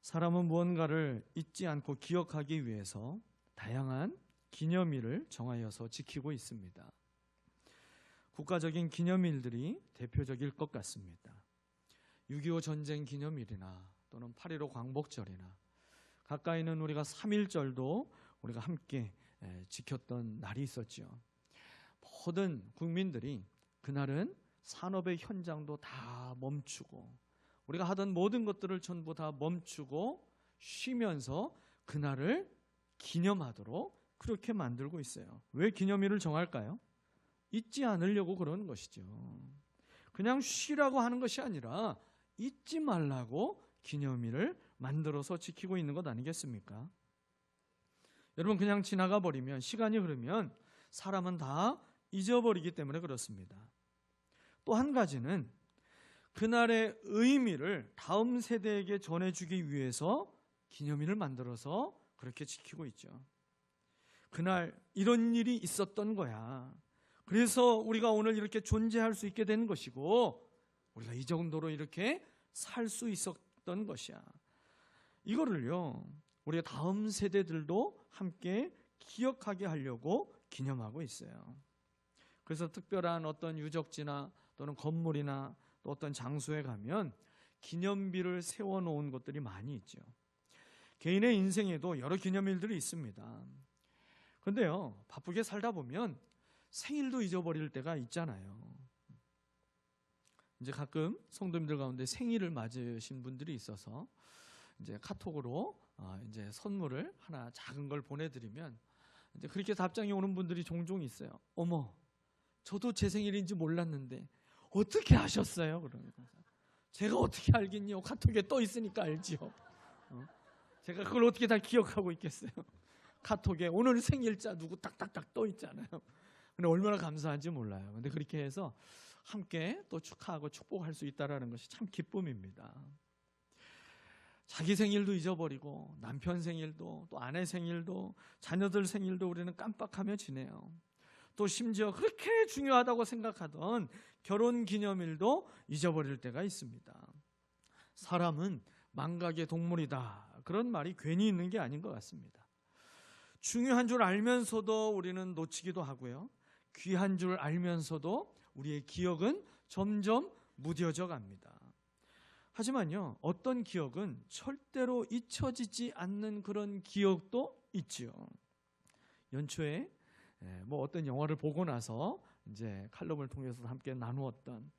사람은 무언가를 잊지 않고 기억하기 위해서 다양한 기념일을 정하여서 지키고 있습니다. 국가적인 기념일들이 대표적일 것 같습니다. 6.25 전쟁 기념일이나 또는 8.15 광복절이나 가까이는 우리가 3.1절도 우리가 함께 지켰던 날이 있었죠. 모든 국민들이 그날은 산업의 현장도 다 멈추고 우리가 하던 모든 것들을 전부 다 멈추고 쉬면서 그날을 기념하도록 그렇게 만들고 있어요. 왜 기념일을 정할까요? 잊지 않으려고 그러는 것이죠. 그냥 쉬라고 하는 것이 아니라 잊지 말라고 기념일을 만들어서 지키고 있는 것 아니겠습니까? 여러분, 그냥 지나가 버리면, 시간이 흐르면 사람은 다 잊어버리기 때문에 그렇습니다. 또 한 가지는 그날의 의미를 다음 세대에게 전해주기 위해서 기념일을 만들어서 그렇게 지키고 있죠. 그날 이런 일이 있었던 거야. 그래서 우리가 오늘 이렇게 존재할 수 있게 된 것이고 우리가 이 정도로 이렇게 살 수 있었던 것이야. 이거를요, 우리가 다음 세대들도 함께 기억하게 하려고 기념하고 있어요. 그래서 특별한 어떤 유적지나 또는 건물이나 또 어떤 장소에 가면 기념비를 세워놓은 것들이 많이 있죠. 개인의 인생에도 여러 기념일들이 있습니다. 그런데요, 바쁘게 살다 보면 생일도 잊어버릴 때가 있잖아요. 이제 가끔 성도님들 가운데 생일을 맞으신 분들이 있어서 이제 카톡으로 이제 선물을 하나 작은 걸 보내드리면 이제 그렇게 답장이 오는 분들이 종종 있어요. 어머, 저도 제 생일인지 몰랐는데 어떻게 아셨어요? 그러면서 제가 어떻게 알겠냐고, 카톡에 떠 있으니까 알지요. 제가 그걸 어떻게 다 기억하고 있겠어요? 카톡에 오늘 생일자 누구 딱딱딱 떠 있잖아요. 근데 얼마나 감사한지 몰라요. 근데 그렇게 해서 함께 또 축하하고 축복할 수 있다는 것이 참 기쁨입니다. 자기 생일도 잊어버리고 남편 생일도 또 아내 생일도 자녀들 생일도 우리는 깜빡하며 지내요. 또 심지어 그렇게 중요하다고 생각하던 결혼 기념일도 잊어버릴 때가 있습니다. 사람은 망각의 동물이다, 그런 말이 괜히 있는 게 아닌 것 같습니다. 중요한 줄 알면서도 우리는 놓치기도 하고요, 귀한 줄 알면서도 우리의 기억은 점점 무뎌져 갑니다. 하지만요, 어떤 기억은 절대로 잊혀지지 않는 그런 기억도 있지요. 연초에 어떤 영화를 보고 나서 이제 칼럼을 통해서 함께 나누었던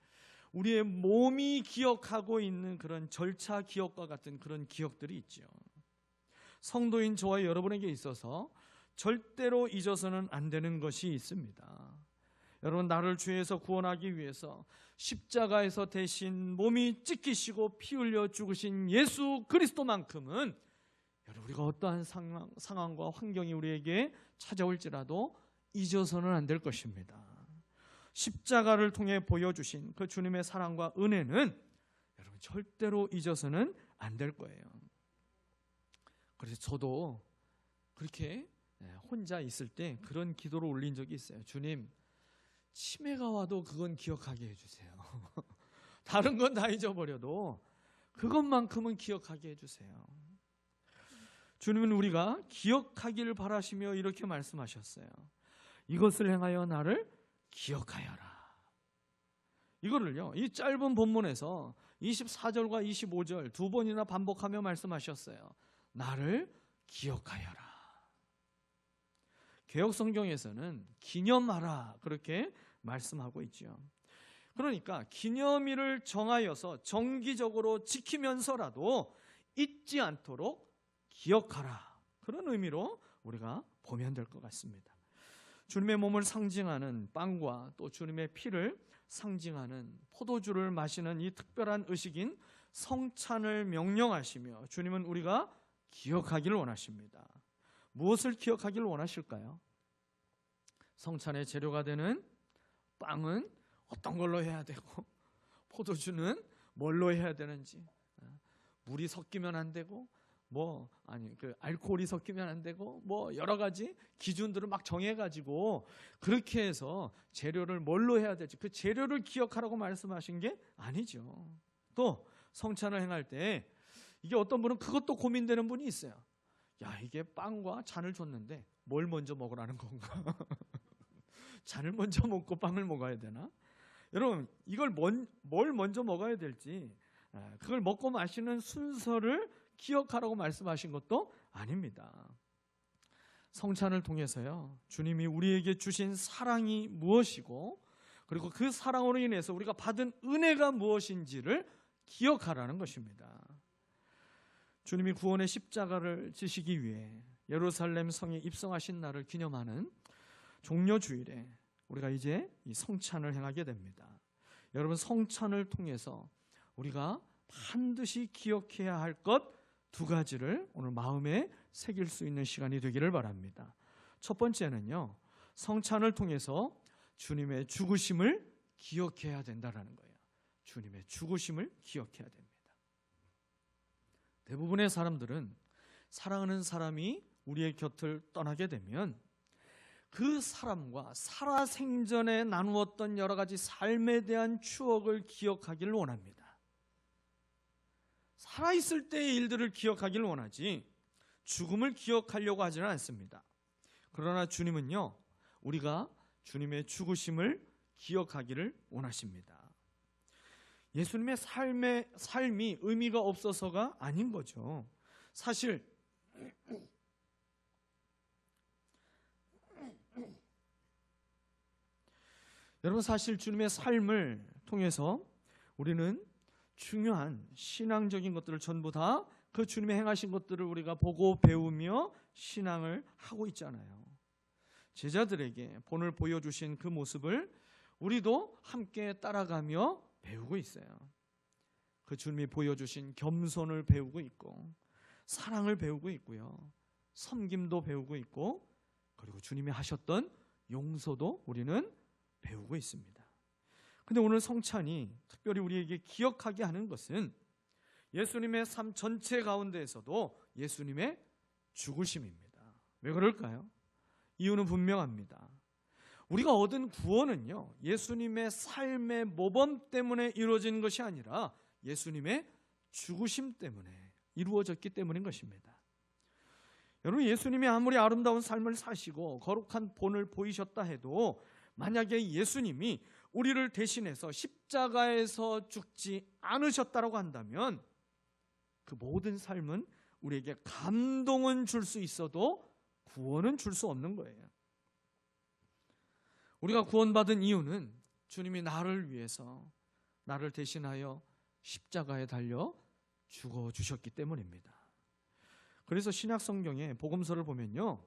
우리의 몸이 기억하고 있는 그런 절차 기억과 같은 그런 기억들이 있죠. 성도인 저와 여러분에게 있어서 절대로 잊어서는 안 되는 것이 있습니다. 여러분, 나를 죄에서 구원하기 위해서 십자가에서 대신 몸이 찢기시고 피 흘려 죽으신 예수 그리스도만큼은 여러분, 우리가 어떠한 상황과 환경이 우리에게 찾아올지라도 잊어서는 안 될 것입니다. 십자가를 통해 보여주신 그 주님의 사랑과 은혜는 여러분 절대로 잊어서는 안 될 거예요. 그래서 저도 그렇게 혼자 있을 때 그런 기도를 올린 적이 있어요. 주님, 치매가 와도 그건 기억하게 해주세요. 다른 건 다 잊어버려도 그것만큼은 기억하게 해주세요. 주님은 우리가 기억하기를 바라시며 이렇게 말씀하셨어요. 이것을 행하여 나를 기억하여라. 이거를요, 이 짧은 본문에서 24절과 25절 두 번이나 반복하며 말씀하셨어요. 나를 기억하여라. 개역성경에서는 기념하라, 그렇게 말씀하고 있죠. 그러니까 기념일을 정하여서 정기적으로 지키면서라도 잊지 않도록 기억하라, 그런 의미로 우리가 보면 될 것 같습니다. 주님의 몸을 상징하는 빵과 또 주님의 피를 상징하는 포도주를 마시는 이 특별한 의식인 성찬을 명령하시며 주님은 우리가 기억하기를 원하십니다. 무엇을 기억하기를 원하실까요? 성찬의 재료가 되는 빵은 어떤 걸로 해야 되고, 포도주는 뭘로 해야 되는지, 물이 섞이면 안 되고, 알코올이 섞이면 안 되고, 여러 가지 기준들을 막 정해가지고 그렇게 해서 재료를 뭘로 해야 될지 그 재료를 기억하라고 말씀하신 게 아니죠. 또 성찬을 행할 때 이게 어떤 분은 그것도 고민되는 분이 있어요. 야, 이게 빵과 잔을 줬는데 뭘 먼저 먹으라는 건가? 잔을 먼저 먹고 빵을 먹어야 되나? 여러분, 이걸 뭘 먼저 먹어야 될지, 그걸 먹고 마시는 순서를 기억하라고 말씀하신 것도 아닙니다. 성찬을 통해서요, 주님이 우리에게 주신 사랑이 무엇이고, 그리고 그 사랑으로 인해서 우리가 받은 은혜가 무엇인지를 기억하라는 것입니다. 주님이 구원의 십자가를 지시기 위해 예루살렘 성에 입성하신 날을 기념하는 종려주일에 우리가 이제 이 성찬을 행하게 됩니다. 여러분, 성찬을 통해서 우리가 반드시 기억해야 할 것 두 가지를 오늘 마음에 새길 수 있는 시간이 되기를 바랍니다. 첫 번째는요, 성찬을 통해서 주님의 죽으심을 기억해야 된다는 거예요. 주님의 죽으심을 기억해야 됩니다. 대부분의 사람들은 사랑하는 사람이 우리의 곁을 떠나게 되면 그 사람과 살아생전에 나누었던 여러 가지 삶에 대한 추억을 기억하기를 원합니다. 살아있을 때의 일들을 기억하기를 원하지 죽음을 기억하려고 하지는 않습니다. 그러나 주님은요, 우리가 주님의 죽으심을 기억하기를 원하십니다. 예수님의 삶이 의미가 없어서가 아닌 거죠. 사실 여러분, 사실 주님의 삶을 통해서 우리는 중요한 신앙적인 것들을 전부 다 그 주님의 행하신 것들을 우리가 보고 배우며 신앙을 하고 있잖아요. 제자들에게 본을 보여주신 그 모습을 우리도 함께 따라가며 배우고 있어요. 그 주님이 보여주신 겸손을 배우고 있고, 사랑을 배우고 있고요, 섬김도 배우고 있고, 그리고 주님이 하셨던 용서도 우리는 배우고 있습니다. 근데 오늘 성찬이 특별히 우리에게 기억하게 하는 것은 예수님의 삶 전체 가운데에서도 예수님의 죽으심입니다. 왜 그럴까요? 이유는 분명합니다. 우리가 얻은 구원은요, 예수님의 삶의 모범 때문에 이루어진 것이 아니라 예수님의 죽으심 때문에 이루어졌기 때문인 것입니다. 여러분, 예수님이 아무리 아름다운 삶을 사시고 거룩한 본을 보이셨다 해도 만약에 예수님이 우리를 대신해서 십자가에서 죽지 않으셨다고 한다면 그 모든 삶은 우리에게 감동은 줄 수 있어도 구원은 줄 수 없는 거예요. 우리가 구원받은 이유는 주님이 나를 위해서, 나를 대신하여 십자가에 달려 죽어주셨기 때문입니다. 그래서 신약 성경의 복음서를 보면요,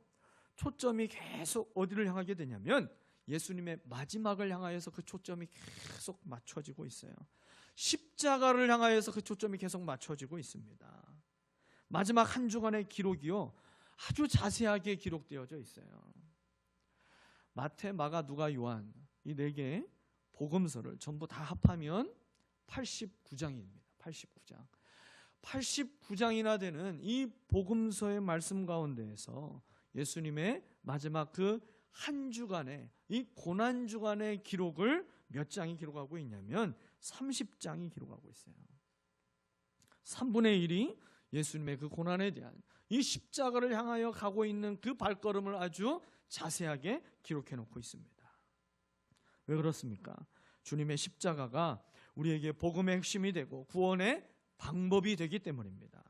초점이 계속 어디를 향하게 되냐면 예수님의 마지막을 향하여서 그 초점이 계속 맞춰지고 있어요. 십자가를 향하여서 그 초점이 계속 맞춰지고 있습니다. 마지막 한 주간의 기록이요, 아주 자세하게 기록되어져 있어요. 마태, 마가, 누가, 요한 이 네 개의 복음서를 전부 다 합하면 89장입니다. 89장. 89장이나 되는 이 복음서의 말씀 가운데에서 예수님의 마지막 그 한 주간의, 이 고난 주간의 기록을 몇 장이 기록하고 있냐면 30장이 기록하고 있어요. 3분의 1이 예수님의 그 고난에 대한, 이 십자가를 향하여 가고 있는 그 발걸음을 아주 자세하게 기록해 놓고 있습니다. 왜 그렇습니까? 주님의 십자가가 우리에게 복음의 핵심이 되고 구원의 방법이 되기 때문입니다.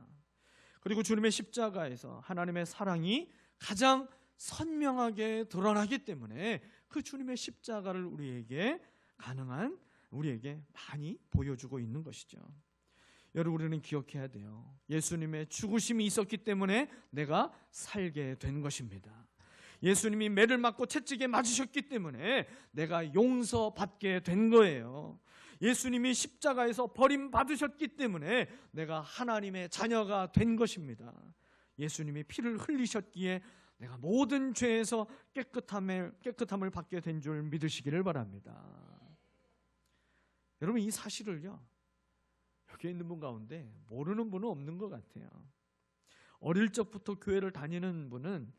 그리고 주님의 십자가에서 하나님의 사랑이 가장 선명하게 드러나기 때문에 그 주님의 십자가를 우리에게 많이 보여주고 있는 것이죠. 여러분, 우리는 기억해야 돼요. 예수님의 죽으심이 있었기 때문에 내가 살게 된 것입니다. 예수님이 매를 맞고 채찍에 맞으셨기 때문에 내가 용서받게 된 거예요. 예수님이 십자가에서 버림받으셨기 때문에 내가 하나님의 자녀가 된 것입니다. 예수님이 피를 흘리셨기에 내가 모든 죄에서 깨끗함을 받게 된 줄 믿으시기를 바랍니다. 여러분, 이 사실을요, 여기 있는 분 가운데 모르는 분은 없는 것 같아요. 어릴 적부터 교회를 다니는 분은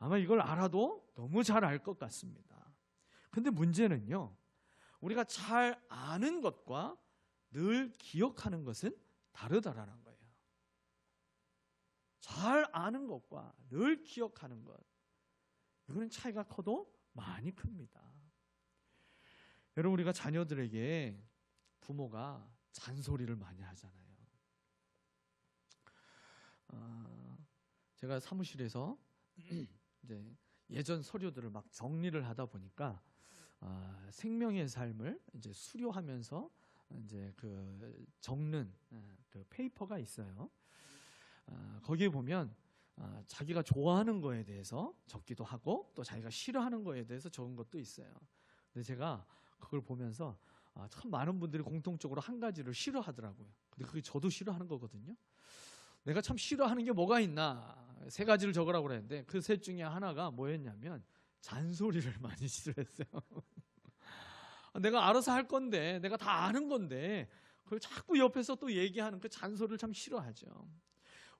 아마 이걸 알아도 너무 잘 알 것 같습니다. 근데 문제는요, 우리가 잘 아는 것과 늘 기억하는 것은 다르다라는 거예요. 아는 것과 늘 기억하는 것, 이거는 차이가 커도 많이 큽니다. 여러분, 우리가 자녀들에게 부모가 잔소리를 많이 하잖아요. 제가 사무실에서 이제 예전 서류들을 막 정리를 하다 보니까 생명의 삶을 이제 수료하면서 이제 그 적는 그 페이퍼가 있어요. 거기에 보면 자기가 좋아하는 거에 대해서 적기도 하고 또 자기가 싫어하는 거에 대해서 적은 것도 있어요. 근데 제가 그걸 보면서 참 많은 분들이 공통적으로 한 가지를 싫어하더라고요. 근데 그게 저도 싫어하는 거거든요. 내가 참 싫어하는 게 뭐가 있나, 3가지를 적으라고 그랬는데 그 셋 중에 하나가 뭐였냐면 잔소리를 많이 싫어했어요. 내가 알아서 할 건데, 내가 다 아는 건데 그걸 자꾸 옆에서 또 얘기하는 그 잔소리를 참 싫어하죠.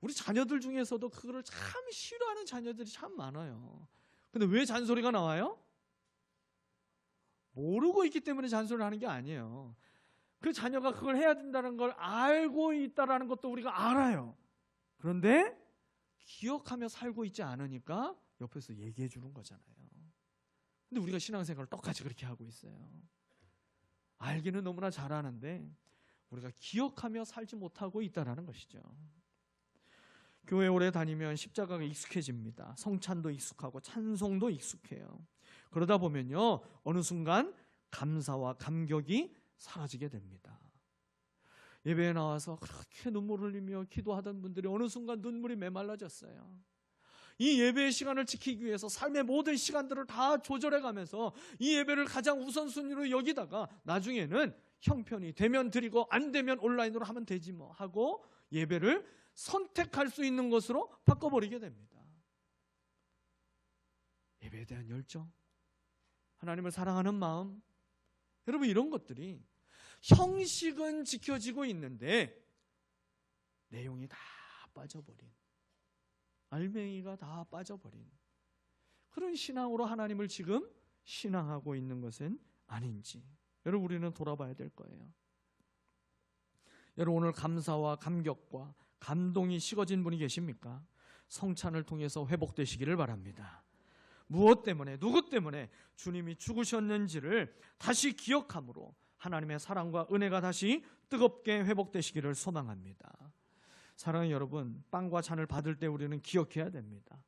우리 자녀들 중에서도 그거를 참 싫어하는 자녀들이 참 많아요. 근데 왜 잔소리가 나와요? 모르고 있기 때문에 잔소리를 하는 게 아니에요. 그 자녀가 그걸 해야 된다는 걸 알고 있다는 것도 우리가 알아요. 그런데 기억하며 살고 있지 않으니까 옆에서 얘기해 주는 거잖아요. 근데 우리가 신앙생활을 똑같이 그렇게 하고 있어요. 알기는 너무나 잘하는데 우리가 기억하며 살지 못하고 있다는 것이죠. 교회 오래 다니면 십자가가 익숙해집니다. 성찬도 익숙하고 찬송도 익숙해요. 그러다 보면요, 어느 순간 감사와 감격이 사라지게 됩니다. 예배에 나와서 그렇게 눈물을 흘리며 기도하던 분들이 어느 순간 눈물이 메말라졌어요. 이 예배의 시간을 지키기 위해서 삶의 모든 시간들을 다 조절해 가면서 이 예배를 가장 우선순위로 여기다가 나중에는 형편이 되면 드리고 안 되면 온라인으로 하면 되지 뭐 하고 예배를 선택할 수 있는 것으로 바꿔버리게 됩니다. 예배에 대한 열정, 하나님을 사랑하는 마음, 여러분, 이런 것들이 형식은 지켜지고 있는데 내용이 다 빠져버린, 알맹이가 다 빠져버린 그런 신앙으로 하나님을 지금 신앙하고 있는 것은 아닌지 여러분, 우리는 돌아봐야 될 거예요. 여러분, 오늘 감사와 감격과 감동이 식어진 분이 계십니까? 성찬을 통해서 회복되시기를 바랍니다. 무엇 때문에, 누구 때문에 주님이 죽으셨는지를 다시 기억함으로 하나님의 사랑과 은혜가 다시 뜨겁게 회복되시기를 소망합니다. 사랑하는 여러분, 빵과 잔을 받을 때 우리는 기억해야 됩니다.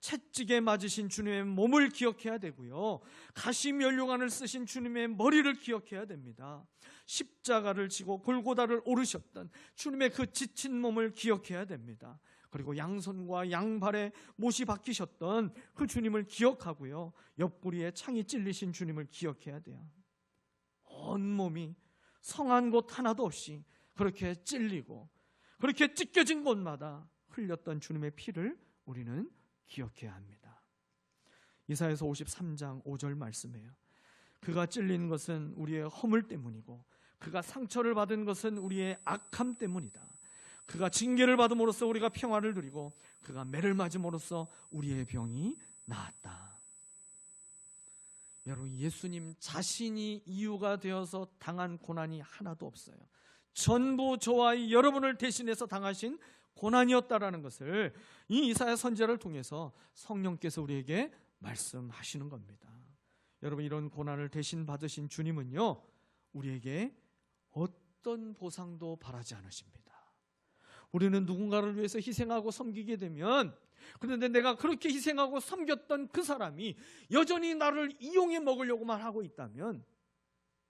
채찍에 맞으신 주님의 몸을 기억해야 되고요, 가시면류관을 쓰신 주님의 머리를 기억해야 됩니다. 십자가를 지고 골고다를 오르셨던 주님의 그 지친 몸을 기억해야 됩니다. 그리고 양손과 양발에 못이 박히셨던 그 주님을 기억하고요, 옆구리에 창이 찔리신 주님을 기억해야 돼요. 온몸이 성한 곳 하나도 없이 그렇게 찔리고 그렇게 찢겨진 곳마다 흘렸던 주님의 피를 우리는 기억해야 합니다. 이사야서 53장 5절 말씀이에요. 그가 찔린 것은 우리의 허물 때문이고 그가 상처를 받은 것은 우리의 악함 때문이다. 그가 징계를 받음으로써 우리가 평화를 누리고 그가 매를 맞음으로써 우리의 병이 나았다. 여러분, 예수님 자신이 이유가 되어서 당한 고난이 하나도 없어요. 전부 저와 여러분을 대신해서 당하신 고난이었다라는 것을 이 이사야 선지자를 통해서 성령께서 우리에게 말씀하시는 겁니다. 여러분, 이런 고난을 대신 받으신 주님은요, 우리에게 어떤 보상도 바라지 않으십니다. 우리는 누군가를 위해서 희생하고 섬기게 되면, 그런데 내가 그렇게 희생하고 섬겼던 그 사람이 여전히 나를 이용해 먹으려고만 하고 있다면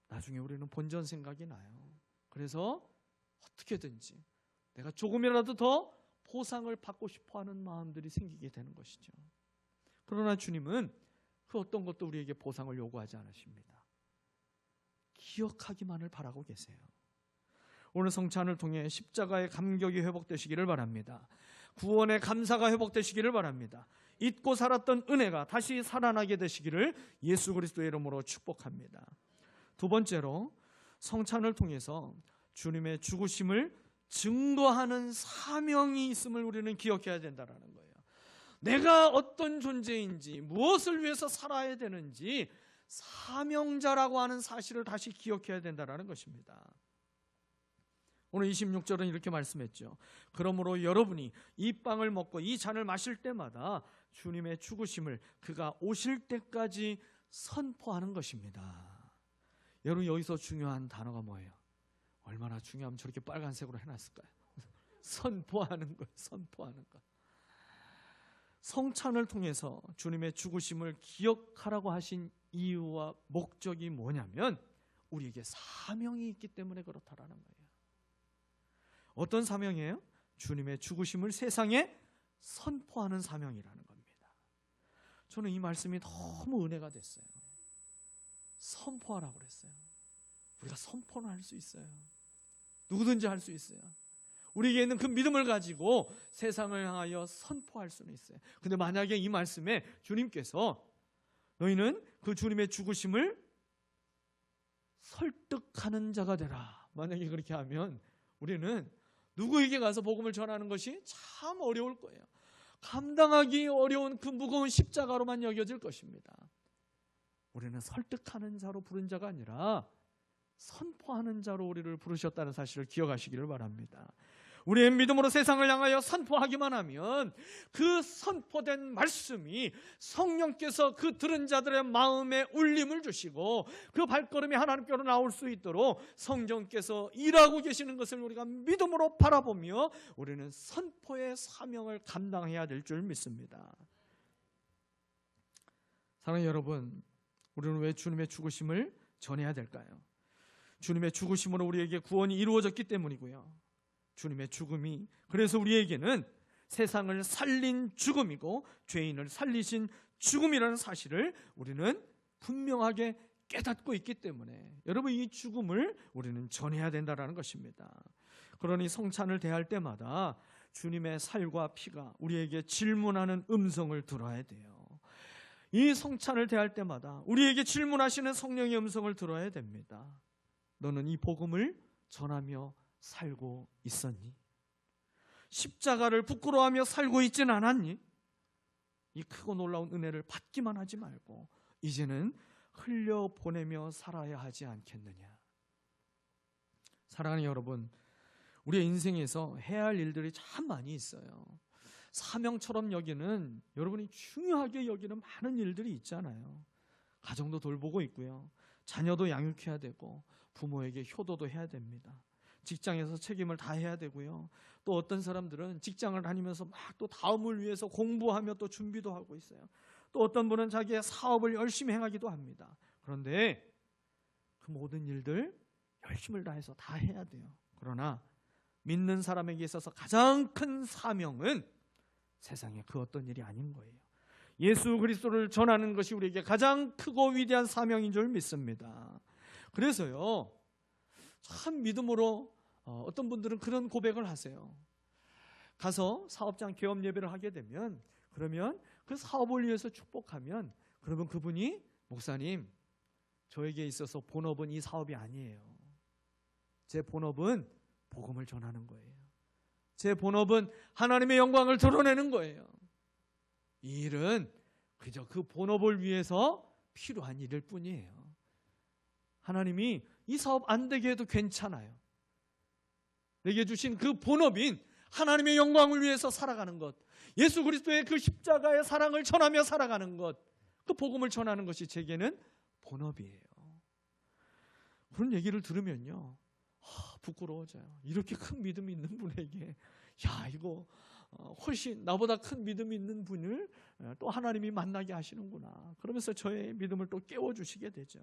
나중에 우리는 본전 생각이 나요. 그래서 어떻게든지 내가 조금이라도 더 보상을 받고 싶어하는 마음들이 생기게 되는 것이죠. 그러나 주님은 그 어떤 것도 우리에게 보상을 요구하지 않으십니다. 기억하기만을 바라고 계세요. 오늘 성찬을 통해 십자가의 감격이 회복되시기를 바랍니다. 구원의 감사가 회복되시기를 바랍니다. 잊고 살았던 은혜가 다시 살아나게 되시기를 예수 그리스도의 이름으로 축복합니다. 두 번째로, 성찬을 통해서 주님의 죽으심을 증거하는 사명이 있음을 우리는 기억해야 된다는 거예요. 내가 어떤 존재인지, 무엇을 위해서 살아야 되는지 사명자라고 하는 사실을 다시 기억해야 된다는 것입니다. 오늘 26절은 이렇게 말씀했죠. 그러므로 여러분이 이 빵을 먹고 이 잔을 마실 때마다 주님의 죽으심을 그가 오실 때까지 선포하는 것입니다. 여러분, 여기서 중요한 단어가 뭐예요? 얼마나 중요하면 저렇게 빨간색으로 해놨을까요? 선포하는 것, 선포하는 것. 성찬을 통해서 주님의 죽으심을 기억하라고 하신 이유와 목적이 뭐냐면 우리에게 사명이 있기 때문에 그렇다라는 거예요. 어떤 사명이에요? 주님의 죽으심을 세상에 선포하는 사명이라는 겁니다. 저는 이 말씀이 너무 은혜가 됐어요. 선포하라고 그랬어요. 우리가 선포는 할 수 있어요. 누구든지 할 수 있어요. 우리에게 있는 그 믿음을 가지고 세상을 향하여 선포할 수는 있어요. 근데 만약에 이 말씀에 주님께서 너희는 그 주님의 죽으심을 설득하는 자가 되라, 만약에 그렇게 하면 우리는 누구에게 가서 복음을 전하는 것이 참 어려울 거예요. 감당하기 어려운 그 무거운 십자가로만 여겨질 것입니다. 우리는 설득하는 자로 부른 자가 아니라 선포하는 자로 우리를 부르셨다는 사실을 기억하시기를 바랍니다. 우리의 믿음으로 세상을 향하여 선포하기만 하면 그 선포된 말씀이 성령께서 그 들은 자들의 마음에 울림을 주시고 그 발걸음이 하나님께로 나올 수 있도록 성령께서 일하고 계시는 것을 우리가 믿음으로 바라보며 우리는 선포의 사명을 감당해야 될 줄 믿습니다. 사랑하는 여러분, 우리는 왜 주님의 죽으심을 전해야 될까요? 주님의 죽으심으로 우리에게 구원이 이루어졌기 때문이고요. 주님의 죽음이 그래서 우리에게는 세상을 살린 죽음이고 죄인을 살리신 죽음이라는 사실을 우리는 분명하게 깨닫고 있기 때문에 여러분, 이 죽음을 우리는 전해야 된다는 것입니다. 그러니 성찬을 대할 때마다 주님의 살과 피가 우리에게 질문하는 음성을 들어야 돼요. 이 성찬을 대할 때마다 우리에게 질문하시는 성령의 음성을 들어야 됩니다. 너는 이 복음을 전하며 살고 있었니? 십자가를 부끄러워하며 살고 있진 않았니? 이 크고 놀라운 은혜를 받기만 하지 말고 이제는 흘려보내며 살아야 하지 않겠느냐? 사랑하는 여러분, 우리의 인생에서 해야 할 일들이 참 많이 있어요. 사명처럼 여기는, 여러분이 중요하게 여기는 많은 일들이 있잖아요. 가정도 돌보고 있고요, 자녀도 양육해야 되고 부모에게 효도도 해야 됩니다. 직장에서 책임을 다해야 되고요. 또 어떤 사람들은 직장을 다니면서 막 또 다음을 위해서 공부하며 또 준비도 하고 있어요. 또 어떤 분은 자기의 사업을 열심히 행하기도 합니다. 그런데 그 모든 일들 열심을 다해서 다 해야 돼요. 그러나 믿는 사람에게 있어서 가장 큰 사명은 세상에 그 어떤 일이 아닌 거예요. 예수 그리스도를 전하는 것이 우리에게 가장 크고 위대한 사명인 줄 믿습니다. 그래서요, 참 믿음으로 어떤 분들은 그런 고백을 하세요. 가서 사업장 개업 예배를 하게 되면, 그러면 그 사업을 위해서 축복하면, 그러면 그분이 목사님, 저에게 있어서 본업은 이 사업이 아니에요. 제 본업은 복음을 전하는 거예요. 제 본업은 하나님의 영광을 드러내는 거예요. 이 일은 그저 그 본업을 위해서 필요한 일일 뿐이에요. 하나님이 이 사업 안 되게 해도 괜찮아요. 내게 주신 그 본업인 하나님의 영광을 위해서 살아가는 것, 예수 그리스도의 그 십자가의 사랑을 전하며 살아가는 것, 그 복음을 전하는 것이 제게는 본업이에요. 그런 얘기를 들으면요, 부끄러워져요. 이렇게 큰 믿음이 있는 분에게, 야, 이거 훨씬 나보다 큰 믿음이 있는 분을 또 하나님이 만나게 하시는구나. 그러면서 저의 믿음을 또 깨워주시게 되죠.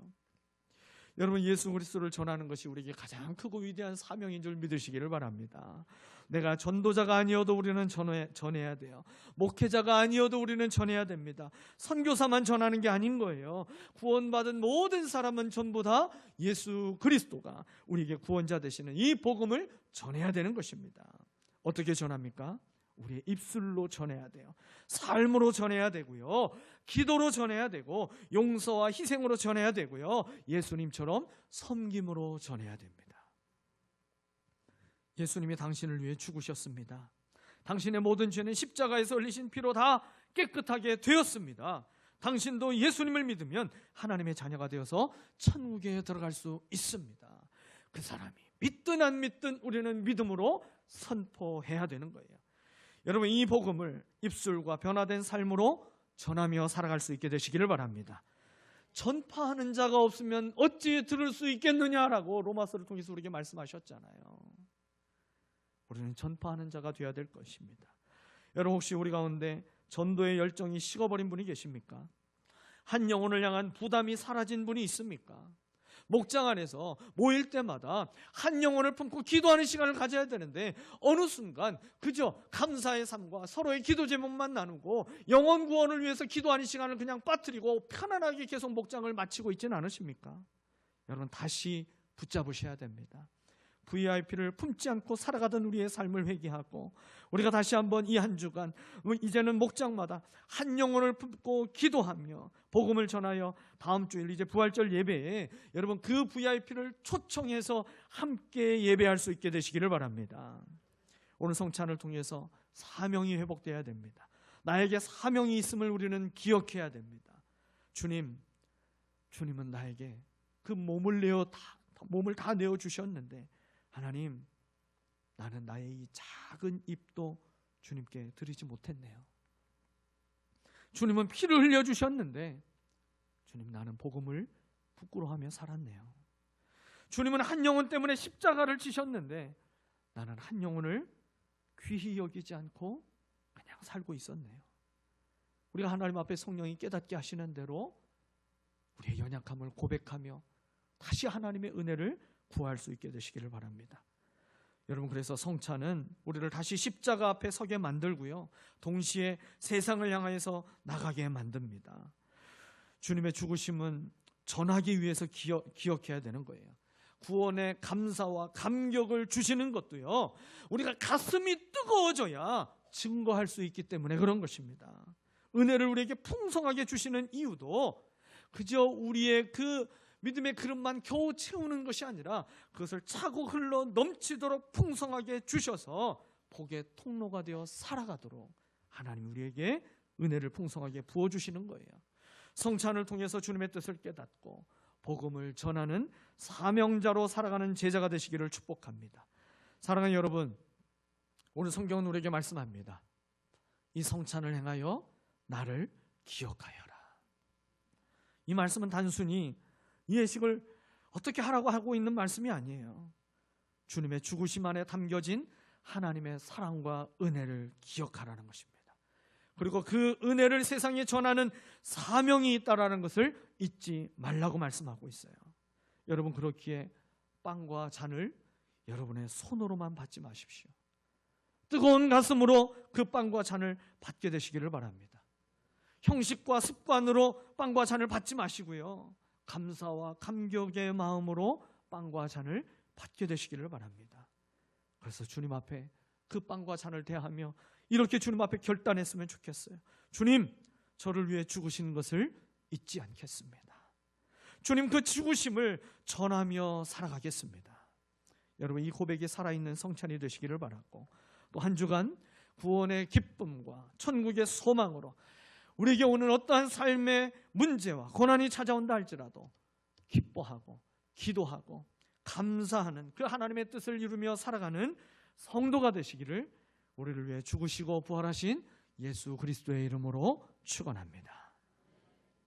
여러분, 예수 그리스도를 전하는 것이 우리에게 가장 크고 위대한 사명인 줄 믿으시기를 바랍니다. 내가 전도자가 아니어도 우리는 전해야 돼요. 목회자가 아니어도 우리는 전해야 됩니다. 선교사만 전하는 게 아닌 거예요. 구원받은 모든 사람은 전부 다 예수 그리스도가 우리에게 구원자 되시는 이 복음을 전해야 되는 것입니다. 어떻게 전합니까? 우리의 입술로 전해야 돼요. 삶으로 전해야 되고요, 기도로 전해야 되고, 용서와 희생으로 전해야 되고요, 예수님처럼 섬김으로 전해야 됩니다. 예수님이 당신을 위해 죽으셨습니다. 당신의 모든 죄는 십자가에서 흘리신 피로 다 깨끗하게 되었습니다. 당신도 예수님을 믿으면 하나님의 자녀가 되어서 천국에 들어갈 수 있습니다. 그 사람이 믿든 안 믿든 우리는 믿음으로 선포해야 되는 거예요. 여러분, 이 복음을 입술과 변화된 삶으로 전하며 살아갈 수 있게 되시기를 바랍니다. 전파하는 자가 없으면 어찌 들을 수 있겠느냐라고 로마서를 통해서 우리에게 말씀하셨잖아요. 우리는 전파하는 자가 되어야 될 것입니다. 여러분, 혹시 우리 가운데 전도의 열정이 식어버린 분이 계십니까? 한 영혼을 향한 부담이 사라진 분이 있습니까? 목장 안에서 모일 때마다 한 영혼을 품고 기도하는 시간을 가져야 되는데 어느 순간 그저 감사의 삶과 서로의 기도 제목만 나누고 영혼 구원을 위해서 기도하는 시간을 그냥 빠뜨리고 편안하게 계속 목장을 마치고 있지는 않으십니까? 여러분, 다시 붙잡으셔야 됩니다. VIP를 품지 않고 살아가던 우리의 삶을 회개하고 우리가 다시 한번 이 한 주간 이제는 목장마다 한 영혼을 품고 기도하며 복음을 전하여 다음 주일 이제 부활절 예배에 여러분 그 VIP를 초청해서 함께 예배할 수 있게 되시기를 바랍니다. 오늘 성찬을 통해서 사명이 회복되어야 됩니다. 나에게 사명이 있음을 우리는 기억해야 됩니다. 주님은 나에게 그 몸을 다 내어 주셨는데 하나님, 나는 나의 이 작은 입도 주님께 드리지 못했네요. 주님은 피를 흘려주셨는데 주님, 나는 복음을 부끄러워하며 살았네요. 주님은 한 영혼 때문에 십자가를 지셨는데 나는 한 영혼을 귀히 여기지 않고 그냥 살고 있었네요. 우리가 하나님 앞에 성령이 깨닫게 하시는 대로 우리의 연약함을 고백하며 다시 하나님의 은혜를 구할 수 있게 되시기를 바랍니다. 여러분, 그래서 성찬은 우리를 다시 십자가 앞에 서게 만들고요, 동시에 세상을 향해서 나가게 만듭니다. 주님의 죽으심은 전하기 위해서 기억해야 되는 거예요. 구원의 감사와 감격을 주시는 것도요, 우리가 가슴이 뜨거워져야 증거할 수 있기 때문에 그런 것입니다. 은혜를 우리에게 풍성하게 주시는 이유도 그저 우리의 그 믿음의 그릇만 겨우 채우는 것이 아니라 그것을 차고 흘러 넘치도록 풍성하게 주셔서 복의 통로가 되어 살아가도록 하나님 우리에게 은혜를 풍성하게 부어주시는 거예요. 성찬을 통해서 주님의 뜻을 깨닫고 복음을 전하는 사명자로 살아가는 제자가 되시기를 축복합니다. 사랑하는 여러분, 오늘 성경은 우리에게 말씀합니다. 이 성찬을 행하여 나를 기억하여라. 이 말씀은 단순히 이 예식을 어떻게 하라고 하고 있는 말씀이 아니에요. 주님의 죽으심 안에 담겨진 하나님의 사랑과 은혜를 기억하라는 것입니다. 그리고 그 은혜를 세상에 전하는 사명이 있다라는 것을 잊지 말라고 말씀하고 있어요. 여러분, 그렇기에 빵과 잔을 여러분의 손으로만 받지 마십시오. 뜨거운 가슴으로 그 빵과 잔을 받게 되시기를 바랍니다. 형식과 습관으로 빵과 잔을 받지 마시고요, 감사와 감격의 마음으로 빵과 잔을 받게 되시기를 바랍니다. 그래서 주님 앞에 그 빵과 잔을 대하며 이렇게 주님 앞에 결단했으면 좋겠어요. 주님, 저를 위해 죽으시는 것을 잊지 않겠습니다. 주님, 그 죽으심을 전하며 살아가겠습니다. 여러분, 이 고백이 살아있는 성찬이 되시기를 바라고, 또 한 주간 구원의 기쁨과 천국의 소망으로 우리에게 오는 어떠한 삶의 문제와 고난이 찾아온다 할지라도 기뻐하고 기도하고 감사하는 그 하나님의 뜻을 이루며 살아가는 성도가 되시기를 우리를 위해 죽으시고 부활하신 예수 그리스도의 이름으로 축원합니다.